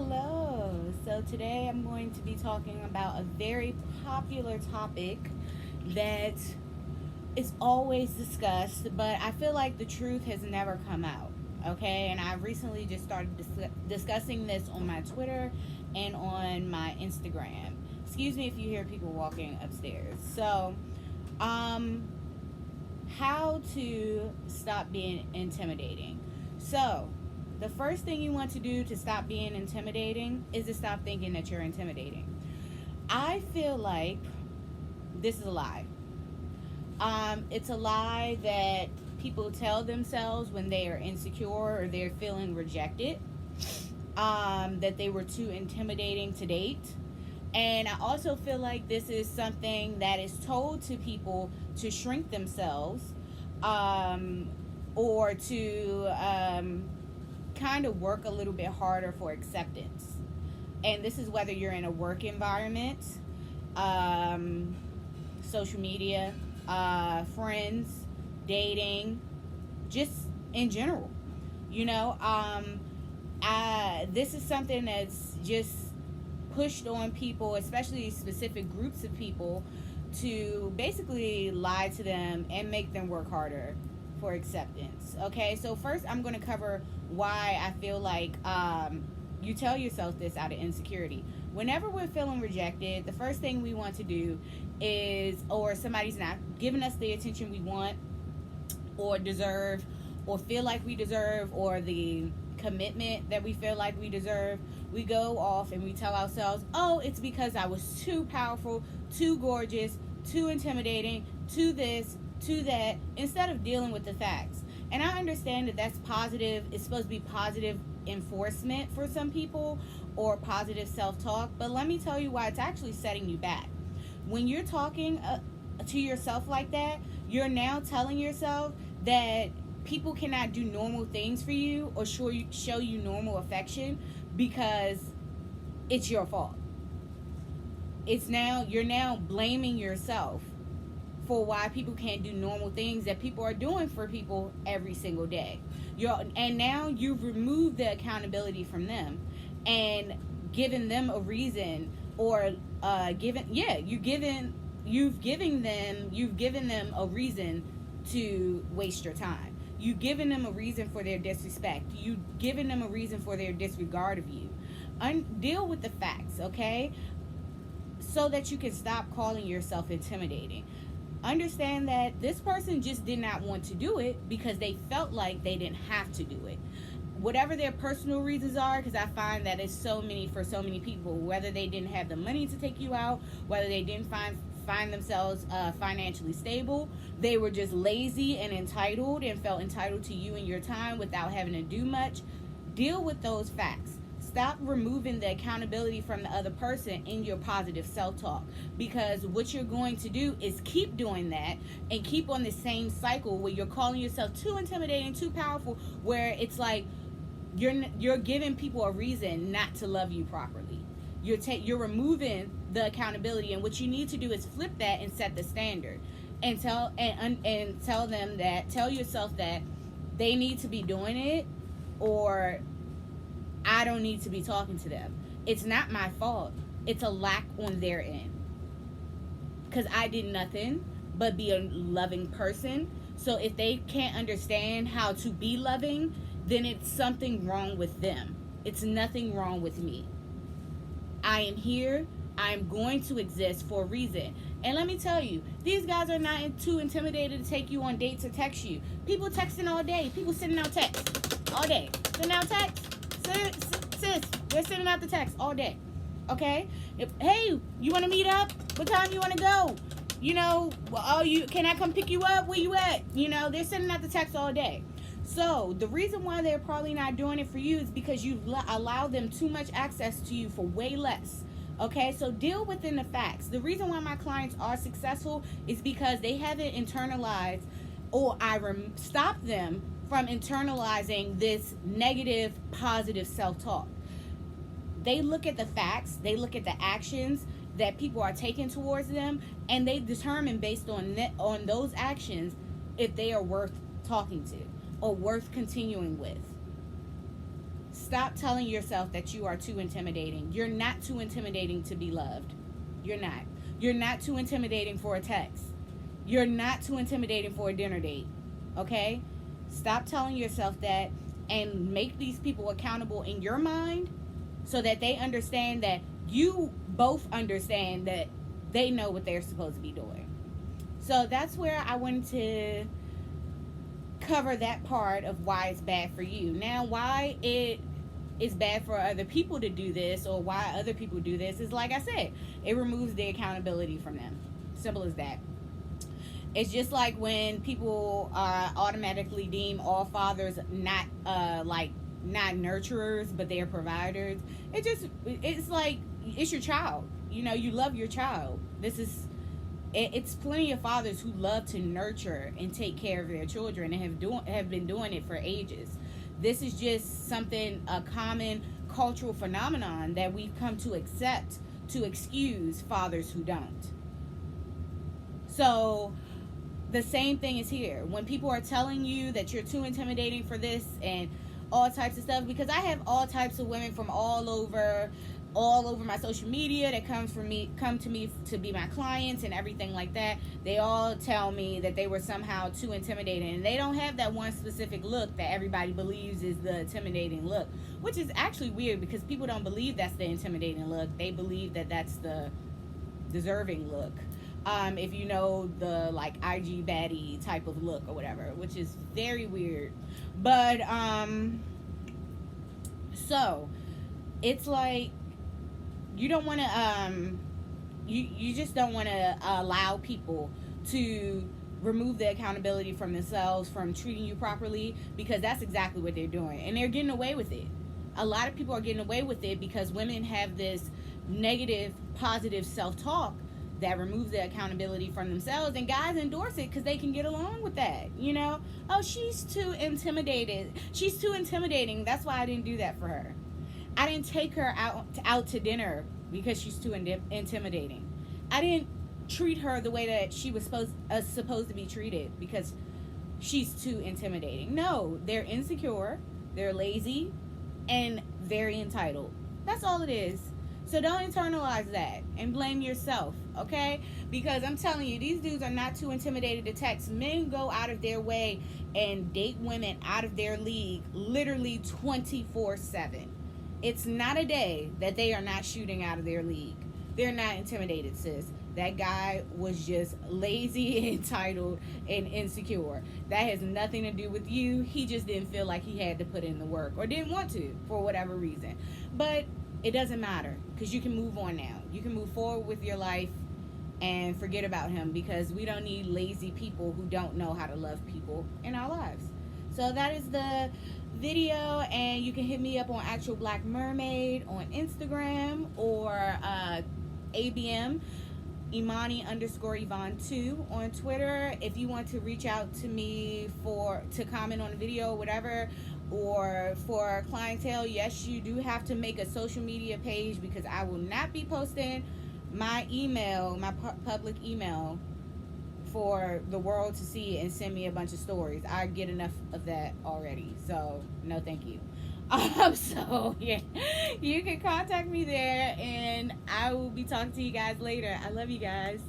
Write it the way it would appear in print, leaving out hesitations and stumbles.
Hello. So today I'm going to be talking about a very popular topic that is always discussed, but I feel like the truth has never come out. Okay, and I recently just started discussing this on my Twitter and on my Instagram. Excuse me if you hear people walking upstairs. Um, how to stop being intimidating. So, the first thing you want to do to stop being intimidating is to stop thinking that you're intimidating. I feel like this is a lie. It's a lie that people tell themselves when they are insecure or they're feeling rejected, that they were too intimidating to date. And I also feel like this is something that is told to people to shrink themselves, um, or to kind of work a little bit harder for acceptance. And this is whether you're in a work environment, um, social media, friends, dating, just in general. You know, this is something that's just pushed on people, especially specific groups of people, to basically lie to them and make them work harder for acceptance. Okay, so first I'm going to cover why I feel like you tell yourself this out of insecurity. Whenever we're feeling rejected, the first thing we want to do is, or somebody's not giving us the attention we want or deserve, or feel like we deserve, or the commitment that we feel like we deserve, we go off and we tell ourselves, oh, it's because I was too powerful, too gorgeous, too intimidating, too this, to that, instead of dealing with the facts. And I understand that that's positive. It's supposed to be positive enforcement for some people, or positive self-talk, but let me tell you why it's actually setting you back. When you're talking to yourself like that, you're now telling yourself that people cannot do normal things for you or show you normal affection because it's your fault. You're now blaming yourself for why people can't do normal things that people are doing for people every single day. And now you've removed the accountability from them and given them a reason, or you've given them a reason to waste your time. You've given them a reason for their disrespect. You've given them a reason for their disregard of you. Deal with the facts, okay? So that you can stop calling yourself intimidating. Understand that this person just did not want to do it because they felt like they didn't have to do it. Whatever their personal reasons are, because I find that it's for so many people, whether they didn't have the money to take you out, whether they didn't find themselves financially stable, they were just lazy and entitled and felt entitled to you and your time without having to do much. Deal with those facts. Stop removing the accountability from the other person in your positive self-talk, because what you're going to do is keep doing that and keep on the same cycle where you're calling yourself too intimidating, too powerful, where it's like you're giving people a reason not to love you properly. You're removing the accountability, and what you need to do is flip that and set the standard, and tell yourself that they need to be doing it, or I don't need to be talking to them. It's not my fault. It's a lack on their end. Because I did nothing but be a loving person. So if they can't understand how to be loving, then it's something wrong with them. It's nothing wrong with me. I am here. I'm going to exist for a reason. And let me tell you, these guys are not too intimidated to take you on dates or text you. People texting all day. People sending out texts all day. Sending out texts. Sis, they're sending out the text all day. Okay? Hey, you want to meet up? What time you want to go? Can I come pick you up? Where you at? They're sending out the text all day. So the reason why they're probably not doing it for you is because you allow them too much access to you for way less. Okay, so deal within the facts. The reason why my clients are successful is because they haven't internalized, or stop them from internalizing this negative, positive self-talk. They look at the facts, they look at the actions that people are taking towards them, and they determine based on those actions if they are worth talking to or worth continuing with. Stop telling yourself that you are too intimidating. You're not too intimidating to be loved. You're not. You're not too intimidating for a text. You're not too intimidating for a dinner date. Okay? Stop telling yourself that, and make these people accountable in your mind so that they understand that you both understand that they know what they're supposed to be doing. So that's where I wanted to cover that part of why it's bad for you. Now, why it is bad for other people to do this, or why other people do this, is, like I said, it removes the accountability from them. Simple as that. It's just like when people automatically deem all fathers not not nurturers, but they're providers. It's like, it's your child. You know, you love your child. It's plenty of fathers who love to nurture and take care of their children and have been doing it for ages. This is just something, a common cultural phenomenon that we've come to accept to excuse fathers who don't. So the same thing is here. When people are telling you that you're too intimidating for this and all types of stuff, because I have all types of women from all over my social media that come to me to be my clients and everything like that. They all tell me that they were somehow too intimidating, and they don't have that one specific look that everybody believes is the intimidating look, which is actually weird, because people don't believe that's the intimidating look. They believe that that's the deserving look. If you know the like IG baddie type of look or whatever, which is very weird. But so it's like, you don't want to you just don't want to allow people to remove the accountability from themselves from treating you properly, because that's exactly what they're doing, and they're getting away with it. A lot of people are getting away with it because women have this negative positive self-talk that removes the accountability from themselves, and guys endorse it because they can get along with that. You know, oh, she's too intimidated, she's too intimidating, that's why I didn't do that for her. I didn't take her out to dinner because she's too intimidating. I didn't treat her the way that she was supposed to be treated because she's too intimidating. No, they're insecure, they're lazy, and very entitled. That's all it is. So don't internalize that and blame yourself, okay? Because I'm telling you, these dudes are not too intimidated to text. Men go out of their way and date women out of their league literally 24/7. It's not a day that they are not shooting out of their league. They're not intimidated, sis. That guy was just lazy, entitled, and insecure. That has nothing to do with you. He just didn't feel like he had to put in the work, or didn't want to for whatever reason. But it doesn't matter, because you can move on now. You can move forward with your life and forget about him, because we don't need lazy people who don't know how to love people in our lives. So that is the video, and you can hit me up on Actual Black Mermaid on Instagram, or ABM Imani_Yvonne2 on Twitter. If you want to reach out to me to comment on a video or whatever, or for clientele, yes, you do have to make a social media page, because I will not be posting my email, my public email, for the world to see and send me a bunch of stories. I get enough of that already, so no thank you. So yeah, you can contact me there, and I will be talking to you guys later. I love you guys.